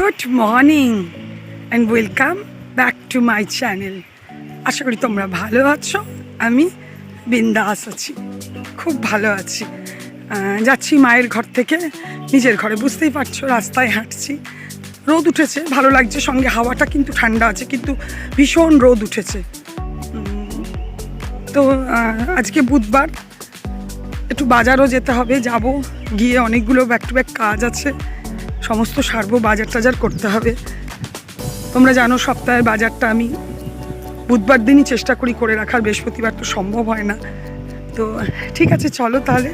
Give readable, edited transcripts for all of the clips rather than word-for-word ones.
Good morning and welcome back to my channel. আশা করি তোমরা ভালো আছো। আমি বিন্দাস আছি, খুব ভালো আছি। যাচ্ছি মায়ের ঘর থেকে নিজের ঘরে, বুঝতেই পারছো রাস্তায় হাঁটছি। রোদ উঠেছে, ভালো লাগছে, সঙ্গে হাওয়াটা কিন্তু ঠান্ডা আছে, কিন্তু ভীষণ রোদ উঠেছে। তো আজকে বুধবার, একটু বাজারও যেতে হবে, যাব, গিয়ে অনেকগুলো ব্যাক টু ব্যাক কাজ আছে, সমস্ত সারবো, বাজার টাজার করতে হবে। তোমরা জানো সপ্তাহের বাজারটা আমি বুধবার দিনই চেষ্টা করি করে রাখার, বৃহস্পতিবার তো সম্ভব হয় না। তো ঠিক আছে, চলো তাহলে।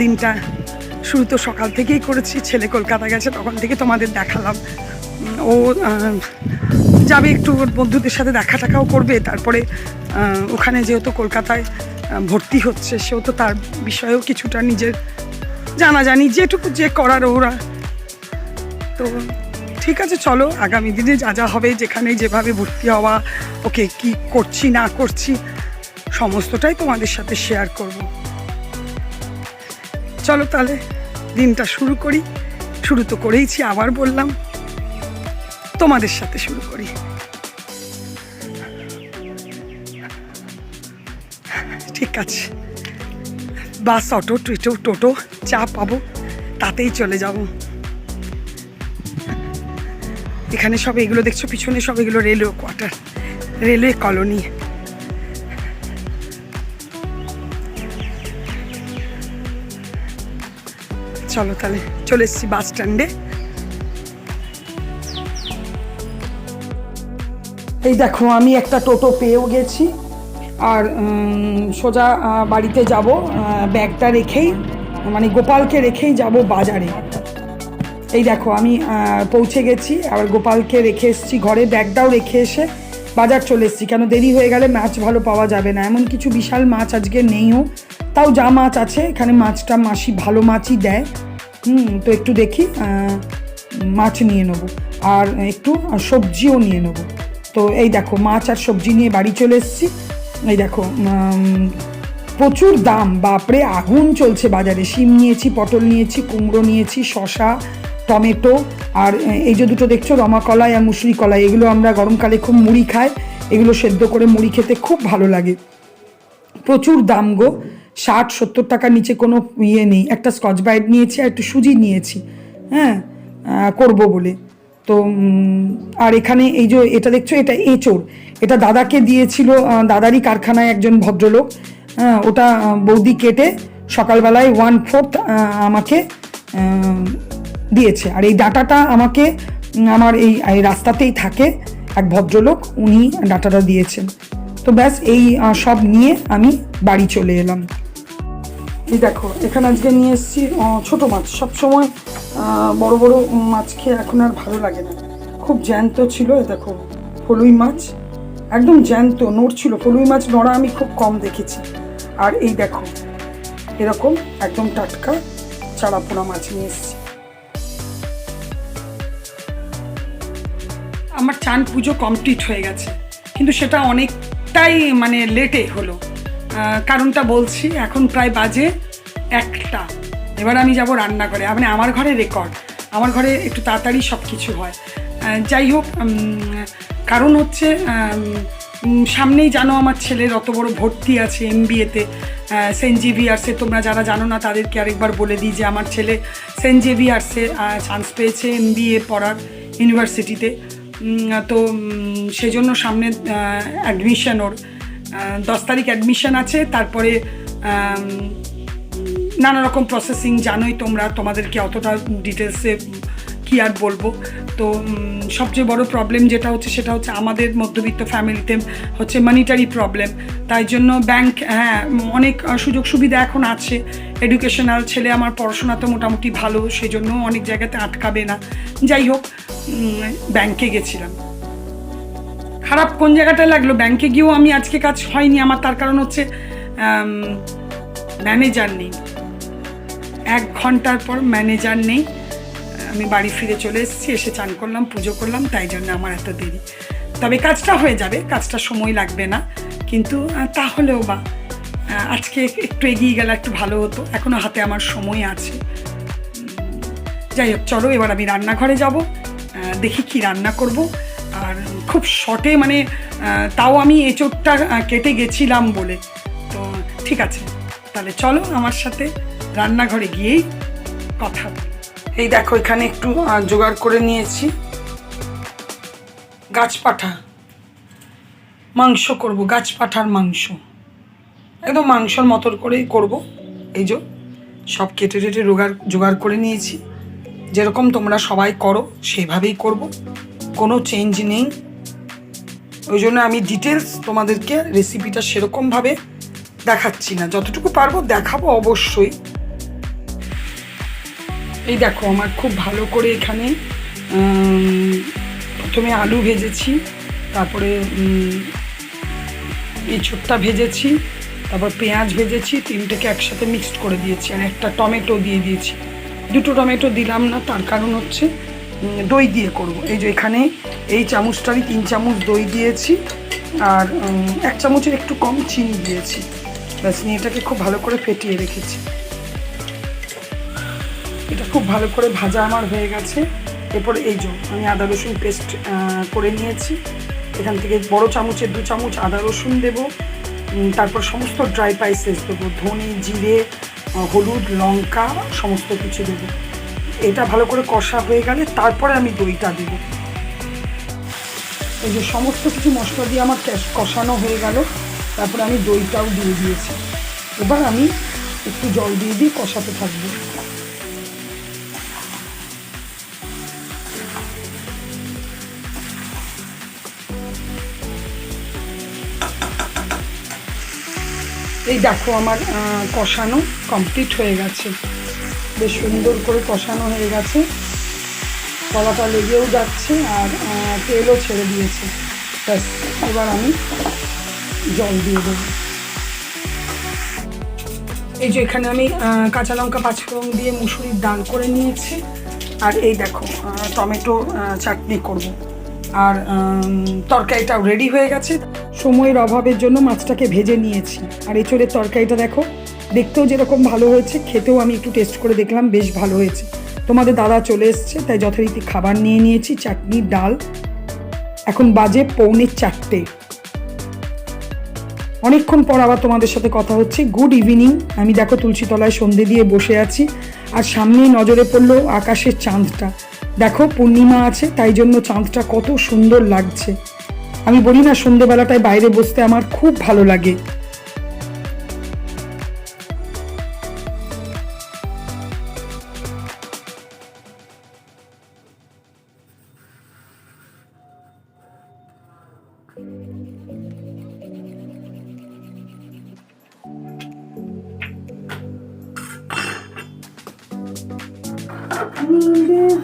দিনটা শুরু তো সকাল থেকেই করেছি, ছেলে কলকাতা গেছে, তখন থেকে তোমাদের দেখালাম। ও যাবে একটু ওর বন্ধুদের সাথে দেখা টাকাও করবে, তারপরে ওখানে যেহেতু কলকাতায় ভর্তি হচ্ছে, সেহেতু তার বিষয়েও কিছুটা নিজের জানাজানি যেটুকু যে করার ওরা। তো ঠিক আছে, চলো আগামী দিনে যা যা হবে, যেখানে যেভাবে ভর্তি হওয়া, ওকে কি করছি না করছি, সমস্তটাই তোমাদের সাথে শেয়ার করব। চলো তাহলে দিনটা শুরু করি। শুরু তো করেইছি, আবার বললাম তোমাদের সাথে শুরু করি। ঠিক আছে, বাস, অটো, টোটো যা পাবো তাতেই চলে যাব। এখানে সব এগুলো দেখছো পিছনে, সব এগুলো রেলওয়ে কোয়ার্টার, রেলওয়ে কলোনি। চলো তাহলে, চলে এসেছি বাস স্ট্যান্ডে। এই দেখো, আমি একটা টোটো পেয়েও গেছি, আর সোজা বাড়িতে যাব। ব্যাগটা রেখেই, মানে গোপালকে রেখেই যাব বাজারে। এই দেখো, আমি পৌঁছে গেছি, আবার গোপালকে রেখে এসেছি ঘরে, ব্যাগটাও রেখে এসে বাজার চলে এসেছি। কেন দেরি হয়ে গেলে মাছ ভালো পাওয়া যাবে না, এমন কিছু বিশাল মাছ আজকে নেইও, তাও যা মাছ আছে এখানে মাছটা মাসি ভালো মাছই দেয়। তো একটু দেখি মাছ নিয়ে নেবো, আর একটু সবজিও নিয়ে নেবো। তো এই দেখো, মাছ আর সবজি নিয়ে বাড়ি চলে এসেছি। এই দেখো, প্রচুর দাম, বাপরে আগুন চলছে বাজারে। শিম নিয়েছি, পটল নিয়েছি, কুমড়ো নিয়েছি, শশা, টমেটো, আর এই যে দুটো দেখছো রমা কলাই আর মুসুরি কলাই, এগুলো আমরা গরমকালে খুব মুড়ি খাই, এগুলো সেদ্ধ করে মুড়ি খেতে খুব ভালো লাগে। প্রচুর দাম গো, 60-70 টাকার নিচে কোনো ইয়ে নেই। একটা স্কচ ব্রাইট নিয়েছি আর একটু সুজি নিয়েছি, হ্যাঁ, করবো বলে। তো আর এখানে এই যে এটা দেখছো, এটা এঁচোড়, এটা দাদাকে দিয়েছিল, দাদারই কারখানায় একজন ভদ্রলোক, ওটা বৌদি কেটে সকালবেলায় 1/4 আমাকে দিয়েছে। আর এই ডাঁটাটা আমাকে, আমার এই রাস্তাতেই থাকে এক ভদ্রলোক, উনি ডাঁটাটা দিয়েছেন। তো ব্যাস, এই সব নিয়ে আমি বাড়ি চলে এলাম। এই দেখো, এখানে আজকে নিয়ে এসেছি ছোটো মাছ। সবসময় বড় বড় মাছ খেয়ে এখন আর ভালো লাগে না, খুব জ্যান্ত ছিল। এ দেখো, ফলুই মাছ একদম জ্যান্ত নড়ছিল, ফলুই মাছ নড়া আমি খুব কম দেখেছি। আর এই দেখো, এরকম একদম টাটকা চারা পোনা মাছ নিয়ে এসেছি। আমার চান পুজো কমপ্লিট হয়ে গেছে, কিন্তু সেটা অনেকটাই মানে লেটে হলো। কারণটা বলছি, এখন প্রায় বাজে 1টা। এবার আমি যাব রান্নাঘরে, মানে আমার ঘরে রেকর্ড, আমার ঘরে একটু তাড়াতাড়ি সব কিছু হয়। যাই হোক, কারণ হচ্ছে সামনেই জানো আমার ছেলের অত বড় ভর্তি আছে MBA-তে, সেন্ট জেভিয়ার্সে। তোমরা যারা জানো না তাদেরকে আরেকবার বলে দিই যে আমার ছেলে সেন্ট জেভিয়ার্সে চান্স পেয়েছে MBA পড়ার ইউনিভার্সিটিতে। তো সেই জন্য সামনে অ্যাডমিশন, ওর 10 তারিখ অ্যাডমিশন আছে। তারপরে নানা রকম প্রসেসিং জানোই তোমরা, তোমাদেরকে অতটা ডিটেলসে কি আর বলবো। তো সবচেয়ে বড় প্রবলেম যেটা হচ্ছে, সেটা হচ্ছে আমাদের মধ্যবিত্ত ফ্যামিলিতে হচ্ছে মানিটারি প্রবলেম। তাই জন্য ব্যাংক, হ্যাঁ, অনেক সুযোগ সুবিধা এখন আছে, এডুকেশনাল। ছেলে আমার পড়াশোনা তো মোটামুটি ভালো, সেই জন্য অনেক জায়গাতে আটকাবে না। যাই হোক, ব্যাংকে গেছিলাম। খারাপ কোন জায়গাটা লাগলো, ব্যাংকে গিয়েও আমি আজকে কাজ হয়নি আমার। তার কারণ হচ্ছে ম্যানেজার নেই, 1 ঘন্টার পর ম্যানেজার নেই। আমি বাড়ি ফিরে চলে এসেছি, এসে চান করলাম, পুজো করলাম, তাই জন্য আমার এত দেরি। তবে কাজটা হয়ে যাবে, কাজটা সময় লাগবে না, কিন্তু তাহলেও বা আজকে একটু এগিয়ে গেলে একটু ভালো হতো, এখনও হাতে আমার সময় আছে। যাই হোক, চলো এবার আমি রান্নাঘরে যাব, দেখি কি রান্না করব। আর খুব শর্টে মানে তাও আমি এঁচোড়টা কেটে গেছিলাম বলে। তো ঠিক আছে, তাহলে চলো আমার সাথে রান্নাঘরে গিয়েই কথা। এই দেখো এখানে একটু জোগাড় করে নিয়েছি, গাছপাঠা মাংস করব, গাছপাঠার মাংস একদম মাংসর মতন করেই করব। এই যে সব কেটে টেটে জোগাড় করে নিয়েছি, যেরকম তোমরা সবাই করো সেইভাবেই করব, কোনো চেঞ্জ নেই। ওই জন্য আমি ডিটেলস তোমাদেরকে রেসিপিটা সেরকমভাবে দেখাচ্ছি না, যতটুকু পারবো দেখাবো অবশ্যই। এই দেখো আমার খুব ভালো করে এখানে প্রথমে আলু ভেজেছি, তারপরে এঁচোড়টা ভেজেছি, তারপর পেঁয়াজ ভেজেছি, তিনটেকে একসাথে মিক্সড করে দিয়েছি, আর একটা টমেটো দিয়ে দিয়েছি। দুটো টমেটো দিলাম না, তার কারণ হচ্ছে দই দিয়ে করব। এই যে এখানে এই চামচটারই 3 চামচ দই দিয়েছি, আর 1 চামচের একটু কম চিনি দিয়েছি। ব্যাস নিয়ে এটাকে খুব ভালো করে ফেটিয়ে রেখেছি। এটা খুব ভালো করে ভাজা আমার হয়ে গেছে। এরপরে এই যে আমি আদা রসুন পেস্ট করে নিয়েছি, এখান থেকে বড় চামচের 2 চামচ আদা রসুন দেবো, তারপর সমস্ত ড্রাই স্পাইসেস দেবো, ধনে, জিরে, হলুদ, লঙ্কা সমস্ত কিছু দেবো। এটা ভালো করে কষা হয়ে গেলে তারপরে আমি দইটা দেবো। এই যে সমস্ত কিছু মশলা দিয়ে আমার কষানো হয়ে গেল, তারপরে আমি দইটাও দিয়ে দিয়েছি। এবার আমি একটু জল দিয়ে কষাতে থাকবো। এই দেখো আমার কষানো কমপ্লিট হয়ে গেছে, বেশ সুন্দর করে কষানো হয়ে গেছে, তলাটা লেগেও যাচ্ছে আর তেলও ছেড়ে দিয়েছে। ব্যাস এবার আমি জল দিয়ে দেবো। এই যে এখানে আমি কাঁচা লঙ্কা 5 ফোড়ন দিয়ে মুসুরির ডাল করে নিয়েছি, আর এই দেখো টমেটো চাটনি করব, আর তরকারিটাও রেডি হয়ে গেছে। সময়ের অভাবের জন্য মাছটাকে ভেজে নিয়েছি, আর এঁচোড়ের তরকারিটা দেখো দেখতেও যেরকম ভালো হয়েছে, খেতেও আমি একটু টেস্ট করে দেখলাম বেশ ভালো হয়েছে। তোমাদের দাদা চলে এসছে, তাই যথারীতি খাবার নিয়ে নিয়েছি, চাটনি, ডাল। এখন বাজে 3:45। অনেকক্ষণ পর আবার তোমাদের সাথে কথা হচ্ছে। Good evening. আমি দেখো তুলসী তলায় সন্ধে দিয়ে বসে আছি, আর সামনেই নজরে পড়লো আকাশের চাঁদটা। দেখো পূর্ণিমা আছে, তাই জন্য চাঁদটা কত সুন্দর লাগছে। আমি বলি না সন্ধেবেলাটায় বাইরে বসতে আমার খুব ভালো লাগে।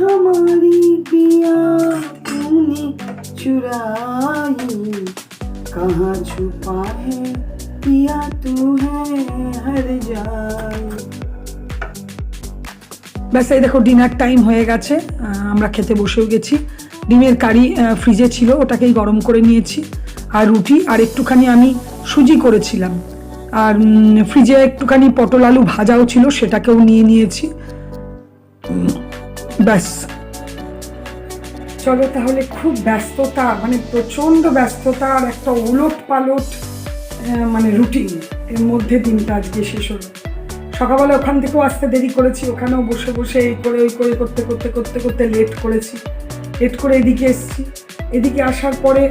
हमारी पिया तूने चुराई, कहाँ छुपा है पिया तू है हर जाई। ব্যাস এই দেখো ডিনার টাইম হয়ে গেছে, আমরা খেতে বসেও গেছি। ডিমের কারি ফ্রিজে ছিল, ওটাকেই গরম করে নিয়েছি, আর রুটি, আর একটুখানি আমি সুজি করেছিলাম, আর ফ্রিজে একটুখানি পটল আলু ভাজাও ছিল, সেটাকেও নিয়ে নিয়েছি। ব্যাস চলো তাহলে। খুব ব্যস্ততা, মানে প্রচণ্ড ব্যস্ততা আর একটা ওলট পালট মানে রুটিন, এর মধ্যে দিনটা আজকে শেষ হলো। সকালবেলা ওখান থেকেও আসতে দেরি করেছি, ওখানেও বসে বসে এই করে ওই করে করতে করতে করতে করতে লেট করেছি। লেট করে এদিকে এসেছি, এদিকে আসার পরে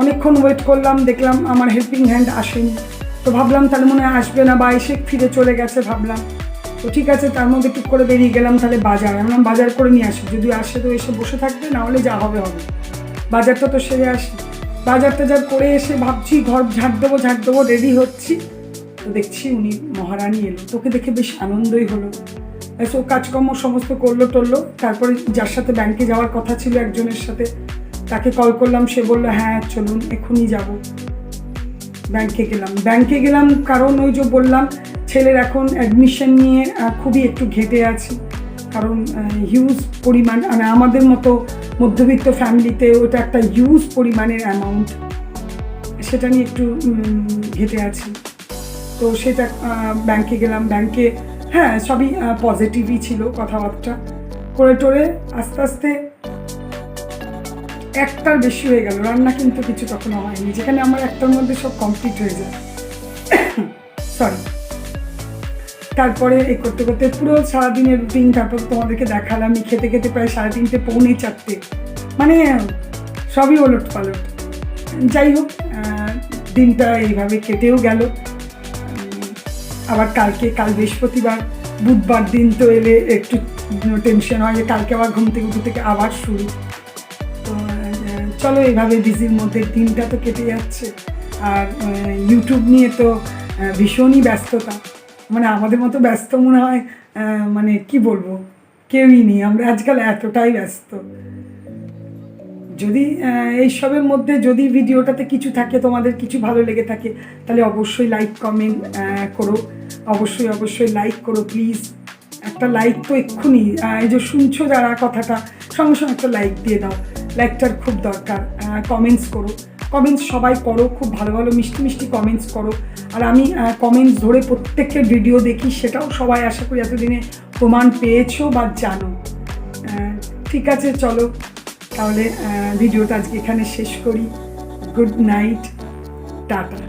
অনেকক্ষণ ওয়েট করলাম, দেখলাম আমার হেল্পিং হ্যান্ড আসেনি। তো ভাবলাম তাহলে মনে হয় আসবে না, বা এসে ফিরে চলে গেছে ভাবলাম। তো ঠিক আছে, তার মধ্যে টুক করে বেরিয়ে গেলাম তাহলে বাজার। আমরা বাজার করে নিয়ে আসি, যদি আসে তো এসে বসে থাকবে, না হলে যা হবে হবে। বাজারটা তো সেরে আসি। বাজারটা যা করে এসে ভাবছি ঘর ঝাঁট দেবো, রেডি হচ্ছি, তো দেখছি উনি মহারানী এলো। তোকে দেখে বেশ আনন্দই হলো। ও কাজকর্ম সমস্ত করলো। তারপরে যার সাথে ব্যাংকে যাওয়ার কথা ছিল একজনের সাথে, তাকে কল করলাম, সে বললো হ্যাঁ চলুন এখনই যাব। ব্যাংকে গেলাম কারণ ওই যে বললাম ছেলের এখন অ্যাডমিশন নিয়ে খুবই একটু ঘেঁটে আছি, কারণ হিউজ পরিমাণ, মানে আমাদের মতো মধ্যবিত্ত ফ্যামিলিতে ওটা একটা হিউজ পরিমাণের অ্যামাউন্ট, সেটা নিয়ে একটু ঘেঁটে আছি। তো সেটা ব্যাংকে গেলাম। ব্যাংকে হ্যাঁ সবই পজিটিভই ছিল, কথাবার্তা করে টোরে আস্তে আস্তে একটার বেশি হয়ে গেল, রান্না কিন্তু কিছু তখনও হয়নি, যেখানে আমার একটার মধ্যে সব কমপ্লিট হয়ে যায়। সরি। তারপরে এই করতে করতে পুরো সারাদিনের রুটিন, তারপর তোমাদেরকে দেখালাম খেতে খেতে প্রায় 3:30 পৌনে 4, মানে সবই ওলট পালট। যাই হোক, দিনটা এইভাবে কেটেও গেল। আবার কাল বৃহস্পতিবার, বুধবার দিন তো এলে একটু টেনশন হয় যে কালকে আবার ঘুম থেকে উঠে থেকে আবার শুরু। তো চলো, এইভাবে বিজির মধ্যে দিনটা তো কেটে যাচ্ছে। আর ইউটিউব নিয়ে তো ভীষণই ব্যস্ততা, মানে আমাদের মতো ব্যস্ত মনে হয় মানে কি বলবো, কেউই নেই। আমরা আজকাল এতটাই ব্যস্ত। যদি এইসবের মধ্যে যদি ভিডিওটাতে কিছু থাকে, তোমাদের কিছু ভালো লেগে থাকে, তাহলে অবশ্যই লাইক কমেন্ট করো, অবশ্যই লাইক করো প্লিজ। একটা লাইক তো এক্ষুনি, এই যে শুনছো যারা কথাটা, সঙ্গে সঙ্গে একটা লাইক দিয়ে দাও, লাইকটার খুব দরকার। কমেন্টস করো, কমেন্টস সবাই করো, খুব ভালো ভালো মিষ্টি মিষ্টি কমেন্টস করো। আর আমি কমেন্টস ধরে প্রত্যেকের ভিডিও দেখি, সেটাও সবাই আশা করি এতদিনে প্রমাণ পেয়েছো বা জানো। ঠিক আছে, চলো তাহলে ভিডিওটা আজকে এখানে শেষ করি। Good night, tata.